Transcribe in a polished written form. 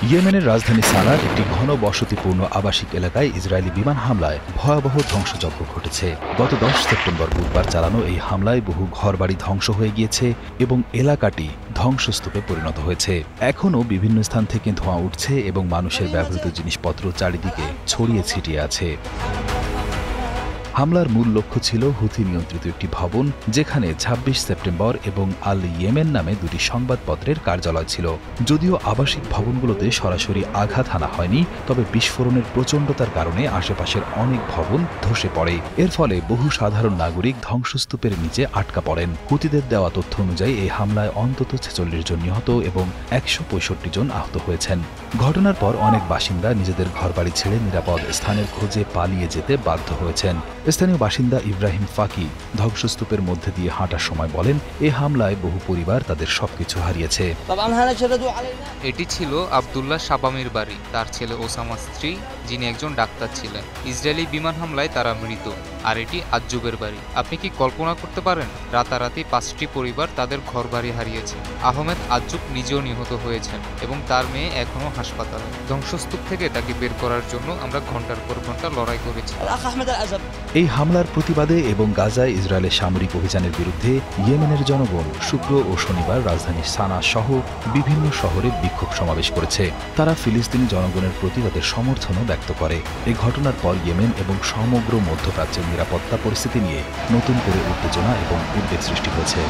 ইয়েমেনের রাজধানী সানার একটি ঘন বসতিপূর্ণ আবাসিক এলাকায় ইসরায়েলি বিমান হামলায় ভয়াবহ ধ্বংসযজ্ঞ ঘটেছে। গত 10 সেপ্টেম্বর বুধবার চালানো এই হামলায় বহু ঘরবাড়ি ধ্বংস হয়ে গিয়েছে এবং এলাকাটি ধ্বংসস্তূপে পরিণত হয়েছে। এখনও বিভিন্ন স্থান থেকে ধোঁয়া উঠছে এবং মানুষের ব্যবহৃত জিনিসপত্র চারিদিকে ছড়িয়ে ছিটিয়ে আছে। হামলার মূল লক্ষ্য ছিল হুথি নিয়ন্ত্রিত একটি ভবন, যেখানে ২৬ সেপ্টেম্বর এবং আল ইয়েমেন নামে দুটি সংবাদপত্রের কার্যালয় ছিল। যদিও আবাসিক ভবনগুলোতে সরাসরি আঘাত হানা হয়নি, তবে বিস্ফোরণের প্রচণ্ডতার কারণে আশেপাশের অনেক ভবন ধসে পড়ে। এর ফলে বহু সাধারণ নাগরিক ধ্বংসস্তূপের নিচে আটকা পড়েন। হুতিদের দেওয়া তথ্য অনুযায়ী এই হামলায় অন্তত ৪৬ জন নিহত এবং ১৬৫ জন আহত হয়েছেন। ঘটনার পর অনেক বাসিন্দা নিজেদের ঘরবাড়ি ছেড়ে নিরাপদ স্থানের খোঁজে পালিয়ে যেতে বাধ্য হয়েছেন। স্থানীয় বাসিন্দা ইব্রাহিম ফাকি ধ্বংসস্তূপের মধ্যে দিয়ে হাঁটার সময় বলেন, এ হামলায় বহু পরিবার তাদের সবকিছু হারিয়েছে। এটি ছিল আবদুল্লাহ শাবামির বাড়ি। তার ছেলে ওসামার স্ত্রী, যিনি একজন ডাক্তার ছিলেন। ইসরায়েলি বিমান হামলায় তারা মৃত। আর এটি আজ্জুবের বাড়ি। আপনি কি কল্পনা করতে পারেন, রাতারাতি 5টি পরিবার তাদের ঘরবাড়ি হারিয়েছে। আহমেদ আজ্জুব নিজেও নিহত হয়েছেন এবং তার মেয়ে এখনও হাসপাতালে। ধ্বংসস্তূপ থেকে তাকে বের করার জন্য আমরা ঘন্টার পর ঘন্টা লড়াই করেছি। এই হামলার প্রতিবাদে এবং গাজায় ইসরায়েলের সামরিক অভিযানের বিরুদ্ধে ইয়েমেনের জনগণ শুক্র ও শনিবার রাজধানী সানা সহ বিভিন্ন শহরে বিক্ষোভ সমাবেশ করেছে। তারা ফিলিস্তিনি জনগণের প্রতি তাদের সমর্থনও ব্যক্ত করে। এই ঘটনার পর ইয়েমেন এবং সমগ্র মধ্যপ্রাচ্যের নিরাপত্তা পরিস্থিতি নিয়ে নতুন করে উত্তেজনা এবং উদ্বেগ সৃষ্টি হয়েছে।